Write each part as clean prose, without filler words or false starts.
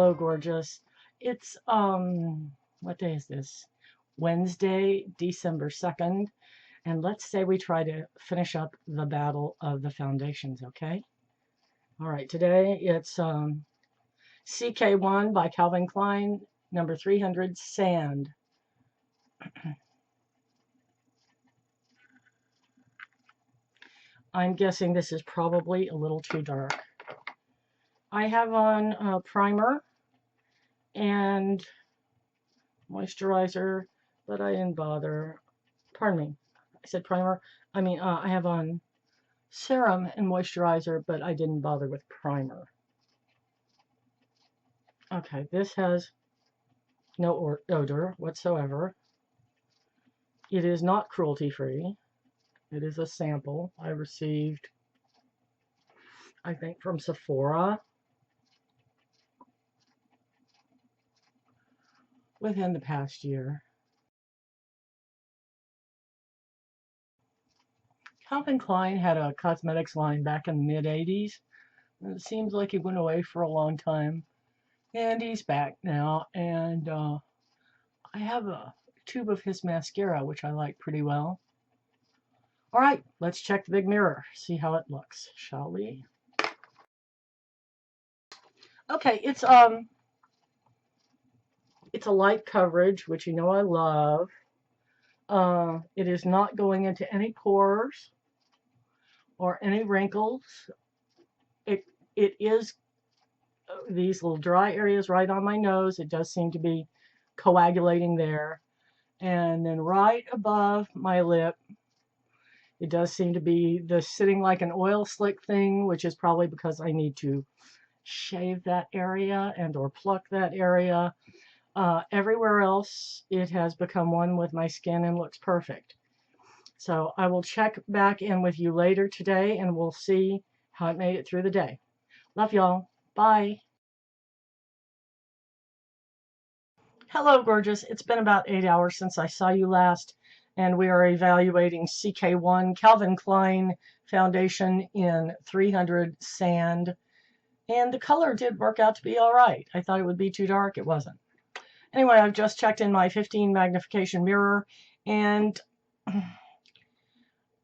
Hello, gorgeous. It's, what day is this? Wednesday, December 2nd. And let's say we try to finish up the battle of the foundations, okay? All right, today it's CK1 by Calvin Klein, number 300, Sand. I'm guessing this is probably a little too dark. I have on a primer and moisturizer, but I didn't bother. Pardon me, I said primer. I have on serum and moisturizer, but I didn't bother with primer. Okay, this has no odor whatsoever. It is not cruelty-free. It is a sample I received, I think, from Sephora within the past year. Calvin Klein had a cosmetics line back in the mid-'80s. It seems like he went away for a long time. And he's back now. And I have a tube of his mascara, which I like pretty well. All right, let's check the big mirror, see how it looks, shall we? Okay, it's a light coverage, which you know I love. It is not going into any pores or any wrinkles. It is these little dry areas right on my nose. It does seem to be coagulating there. And then right above my lip, it does seem to be sitting like an oil slick thing, which is probably because I need to shave that area and or pluck that area. Everywhere else, it has become one with my skin and looks perfect. So I will check back in with you later today, and we'll see how it made it through the day. Love y'all. Bye. Hello, gorgeous. It's been about 8 hours since I saw you last, and we are evaluating CK1 Calvin Klein foundation in 300 Sand. And the color did work out to be all right. I thought it would be too dark. It wasn't. Anyway, I've just checked in my 15 magnification mirror, and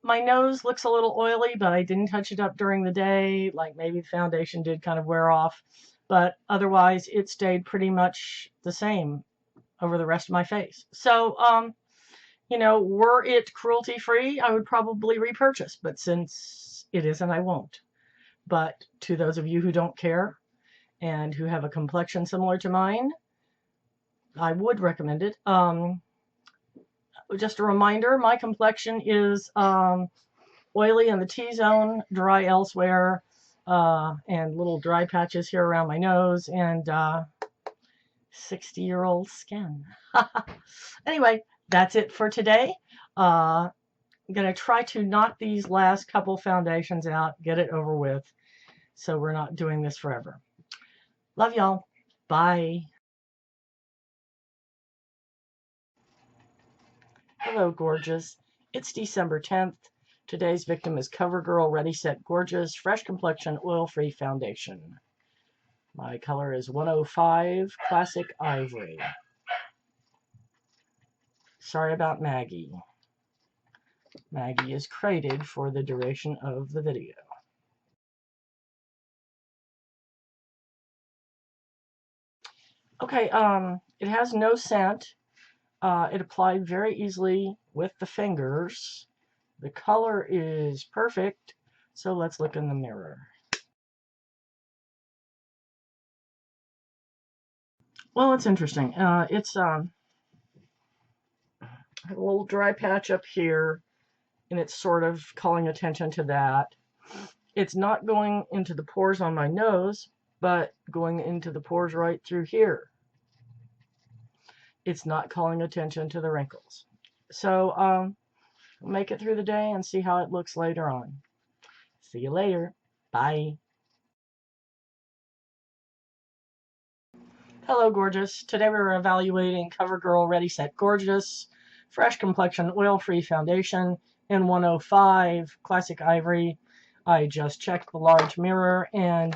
my nose looks a little oily, but I didn't touch it up during the day. Like maybe the foundation did kind of wear off, but otherwise it stayed pretty much the same over the rest of my face. So, you know, were it cruelty-free, I would probably repurchase, but since it isn't, I won't. But to those of you who don't care and who have a complexion similar to mine, I would recommend it. Just a reminder, my complexion is oily in the T-zone, dry elsewhere, and little dry patches here around my nose, and 60-year-old skin. Anyway, that's it for today. I'm going to try to knock these last couple foundations out, get it over with, so we're not doing this forever. Love y'all. Bye. Hello, gorgeous. It's December 10th. Today's victim is Covergirl Ready Set Gorgeous Fresh Complexion Oil-Free Foundation. My color is 105 Classic Ivory. Sorry about Maggie. Maggie is crated for the duration of the video. Okay, it has no scent. It applied very easily with the fingers. The color is perfect, so let's look in the mirror. Well, it's interesting. It's a little dry patch up here, and it's sort of calling attention to that. It's not going into the pores on my nose, but going into the pores right through here. It's not calling attention to the wrinkles. So, make it through the day and see how it looks later on. See you later. Bye. Hello, gorgeous. Today we're evaluating Covergirl Ready Set Gorgeous Fresh Complexion Oil-Free Foundation in 105 Classic Ivory. I just checked the large mirror, and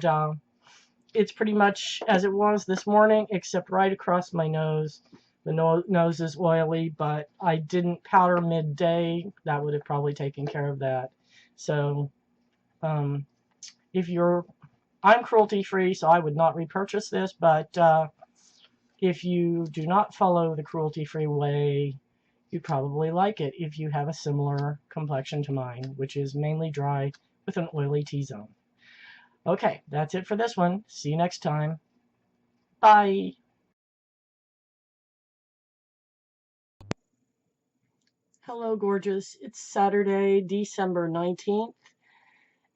it's pretty much as it was this morning, except right across my nose. The nose is oily, but I didn't powder midday. That would have probably taken care of that. So, if I'm cruelty-free, so I would not repurchase this, but if you do not follow the cruelty-free way, you probably like it if you have a similar complexion to mine, which is mainly dry with an oily T-zone. Okay, that's it for this one. See you next time. Bye. Hello, gorgeous. It's Saturday, December 19th,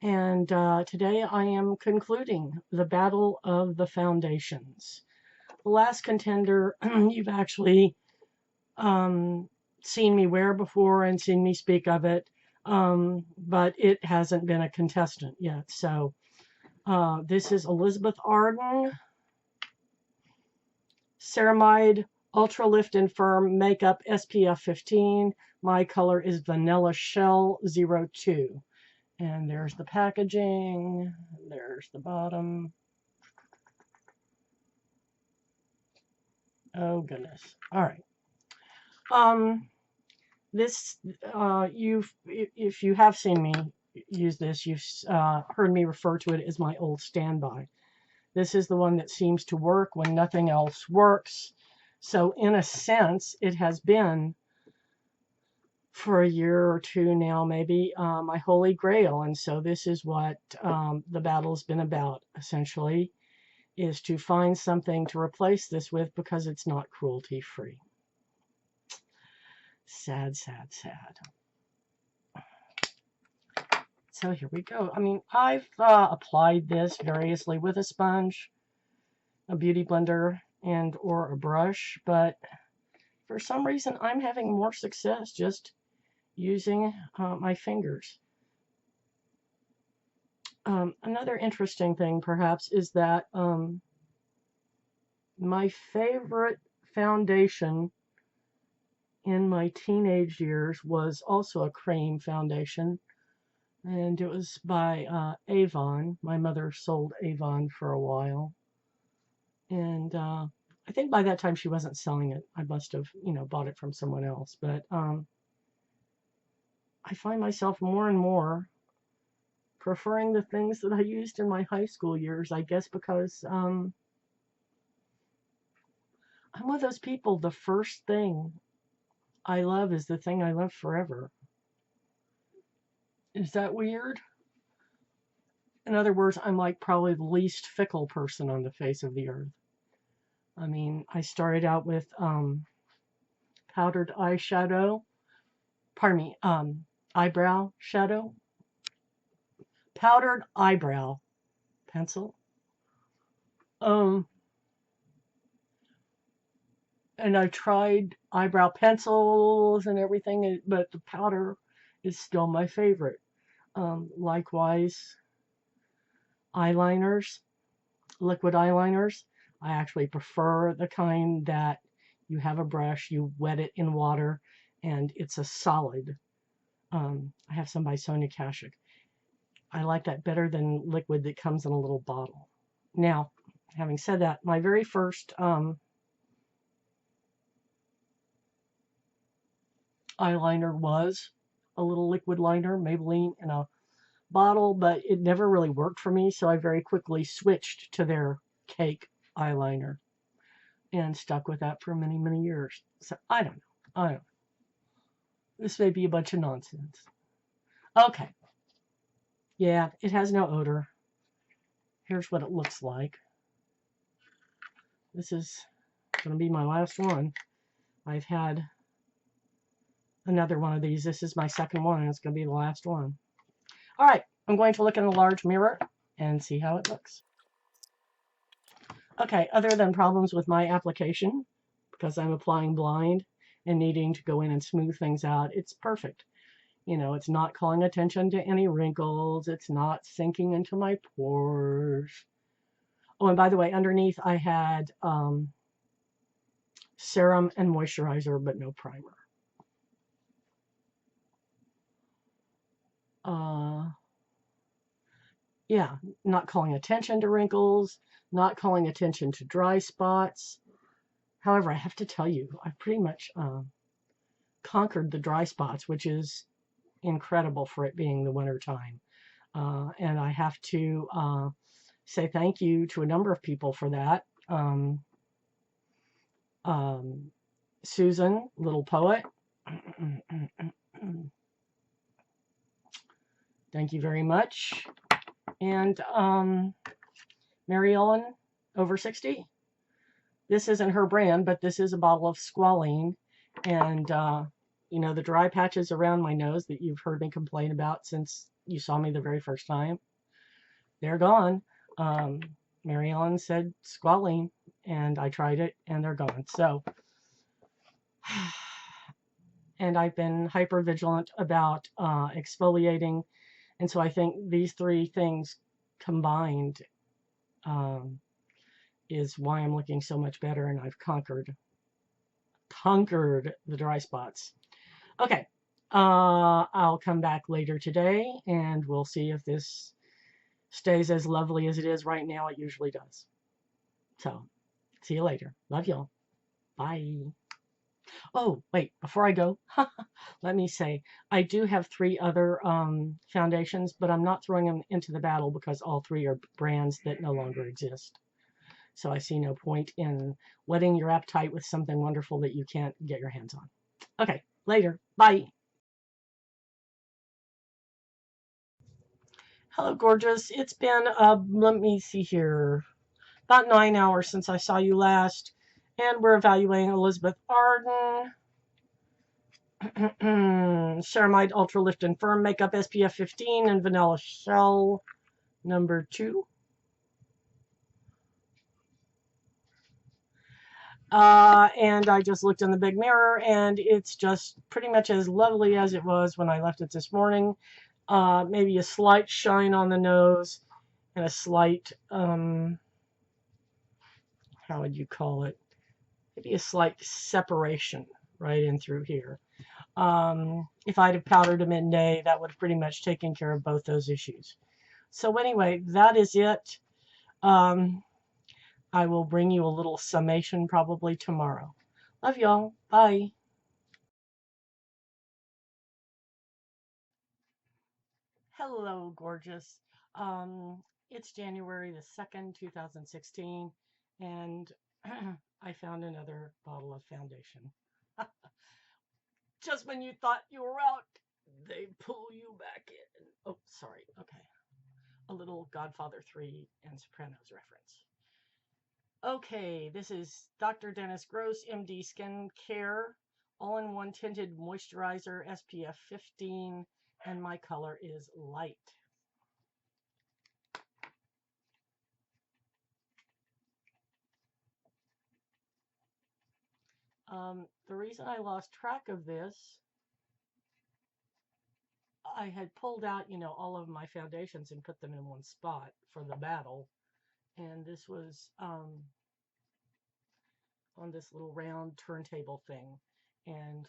and today I am concluding the Battle of the Foundations. The last contender you've actually seen me wear before and seen me speak of it, but it hasn't been a contestant yet. So this is Elizabeth Arden Ceramide Ultra Lift and Firm Makeup SPF 15. My color is Vanilla Shell 02. And there's the packaging. There's the bottom. Oh goodness. All right. This if you have seen me use this, you've heard me refer to it as my old standby. This is the one that seems to work when nothing else works. So in a sense, it has been for a year or two now, maybe, my holy grail. And so this is what the battle's been about, essentially, is to find something to replace this with because it's not cruelty-free. Sad, sad, sad. So here we go. I mean, I've applied this variously with a sponge, a beauty blender, and or a brush, but for some reason I'm having more success just using my fingers. Another interesting thing perhaps is that my favorite foundation in my teenage years was also a cream foundation, and it was by Avon. My mother sold Avon for a while, and I think by that time she wasn't selling it. I must have, bought it from someone else, but I find myself more and more preferring the things that I used in my high school years, I guess because I'm one of those people, the first thing I love is the thing I love forever. Is that weird? In other words, I'm like probably the least fickle person on the face of the earth. I mean, I started out with powdered eyeshadow, pardon me, eyebrow shadow, powdered eyebrow pencil. And I tried eyebrow pencils and everything, but the powder is still my favorite. Likewise, eyeliners, liquid eyeliners. I actually prefer the kind that you have a brush, you wet it in water, and it's a solid. I have some by Sonia Kashuk. I like that better than liquid that comes in a little bottle. Now, having said that, my very first eyeliner was a little liquid liner, Maybelline, in a bottle, but it never really worked for me, so I very quickly switched to their cake eyeliner and stuck with that for many, many years. So I don't know. This may be a bunch of nonsense. Okay. Yeah, it has no odor. Here's what it looks like. This is going to be my last one. I've had another one of these. This is my second one, and it's going to be the last one. All right, I'm going to look in the large mirror and see how it looks. Okay, other than problems with my application, because I'm applying blind and needing to go in and smooth things out, it's perfect. It's not calling attention to any wrinkles. It's not sinking into my pores. Oh, and by the way, underneath I had serum and moisturizer, but no primer. Yeah, not calling attention to wrinkles, not calling attention to dry spots. However, I have to tell you, I've pretty much conquered the dry spots, which is incredible for it being the winter time. And I have to say thank you to a number of people for that. Susan, LittlePoet, thank you very much. And MaryEllen over 60. This isn't her brand, but this is a bottle of squalene. And, you know, the dry patches around my nose that you've heard me complain about since you saw me the very first time, they're gone. MaryEllen said squalene, and I tried it, and they're gone. So, and I've been hyper vigilant about exfoliating. And so I think these three things combined is why I'm looking so much better, and I've conquered the dry spots. Okay, I'll come back later today, and we'll see if this stays as lovely as it is right now. It usually does. So, see you later. Love y'all. Bye. Oh, wait, before I go, let me say, I do have 3 other foundations, but I'm not throwing them into the battle because all 3 are brands that no longer exist. So I see no point in whetting your appetite with something wonderful that you can't get your hands on. Okay, later. Bye. Hello, gorgeous. It's been, let me see here, about 9 hours since I saw you last. And we're evaluating Elizabeth Arden. Ceramide Ultra Lift and Firm Makeup SPF 15 and Vanilla Shell number 2. And I just looked in the big mirror, and it's just pretty much as lovely as it was when I left it this morning. Maybe a slight shine on the nose and a slight, how would you call it? Maybe a slight separation right in through here. If I'd have powdered a midday, that would have pretty much taken care of both those issues. So anyway, that is it. I will bring you a little summation probably tomorrow. Love y'all. Bye. Hello, gorgeous. It's January the 2nd, 2016, and I found another bottle of foundation. Just when you thought you were out, they pull you back in. Oh, sorry. Okay. A little Godfather 3 and Sopranos reference. Okay, this is Dr. Dennis Gross, MD Skin Care, all-in-one tinted moisturizer, SPF 15, and my color is light. The reason I lost track of this, I had pulled out, you know, all of my foundations and put them in one spot for the battle. And this was on this little round turntable thing. And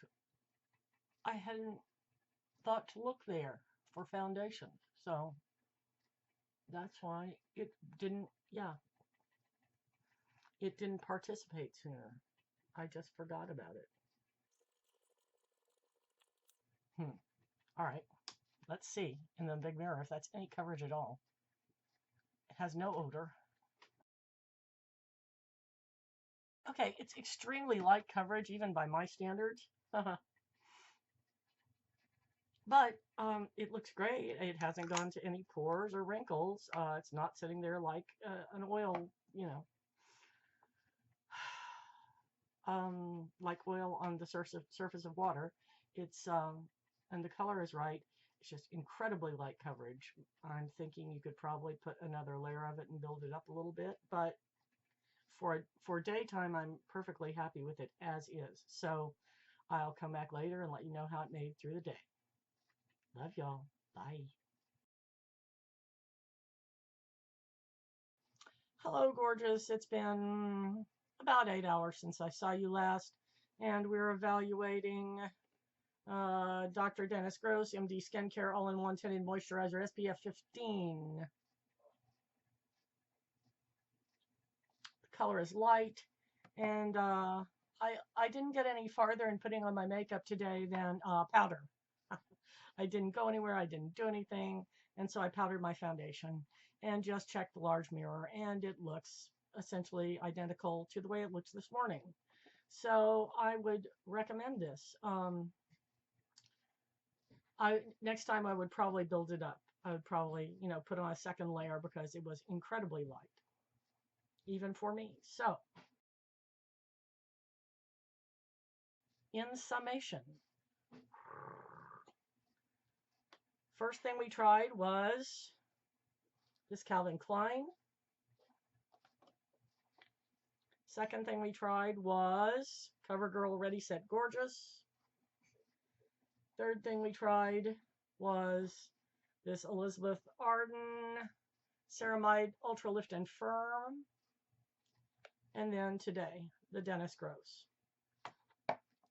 I hadn't thought to look there for foundation. So that's why it didn't, it didn't participate sooner. I just forgot about it. All right. Let's see in the big mirror if that's any coverage at all. It has no odor. Okay, it's extremely light coverage, even by my standards. But it looks great. It hasn't gone to any pores or wrinkles. It's not sitting there like an oil, you know, like oil on the surface of water. It's and the color is right. It's just incredibly light coverage. I'm thinking you could probably put another layer of it and build it up a little bit, but for daytime, I'm perfectly happy with it as is. So I'll come back later and let you know how it made through the day. Love y'all. Bye. Hello, gorgeous. It's been about 8 hours since I saw you last, and we're evaluating Dr. Dennis Gross, MD Skincare All-in-One Tinted Moisturizer, SPF 15. color is light. And I didn't get any farther in putting on my makeup today than powder. I didn't go anywhere. I didn't do anything. And so I powdered my foundation and just checked the large mirror, and it looks essentially identical to the way it looks this morning. So I would recommend this. Next time I would probably build it up. I would probably, put on a second layer because it was incredibly light, even for me. So, in summation, first thing we tried was this Calvin Klein. Second thing we tried was CoverGirl Ready Set Gorgeous. Third thing we tried was this Elizabeth Arden Ceramide Ultra Lift and Firm. And then today, the Dennis Gross.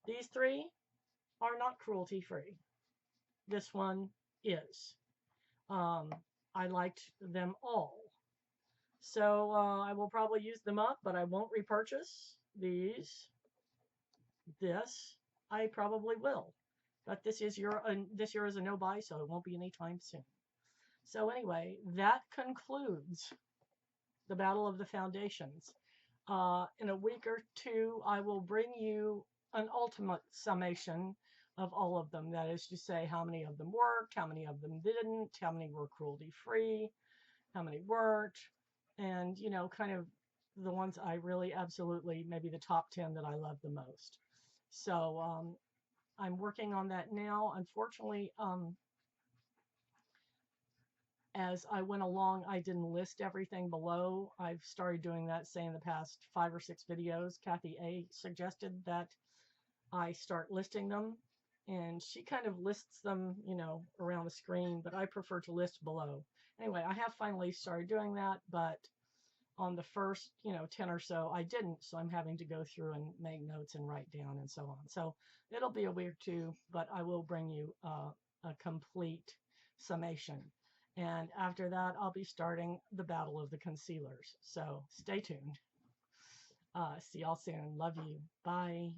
These three are not cruelty-free. This one is. I liked them all. So I will probably use them up, but I won't repurchase these. This I probably will. But this year is a no buy, so it won't be anytime soon. So anyway, that concludes the Battle of the Foundations. In a week or two, I will bring you an ultimate summation of all of them. That is to say, how many of them worked, how many of them didn't, how many were cruelty-free, how many weren't, and, kind of the ones I really absolutely, maybe the top 10 that I love the most. So I'm working on that now. Unfortunately, as I went along, I didn't list everything below. I've started doing that, say, in the past 5 or 6 videos. Kathy A suggested that I start listing them, and she kind of lists them, around the screen, but I prefer to list below. Anyway, I have finally started doing that, but on the first, 10 or so, I didn't, so I'm having to go through and make notes and write down and so on. So it'll be a week or two, but I will bring you a complete summation. And after that, I'll be starting the Battle of the Concealers. So stay tuned. See y'all soon. Love you. Bye.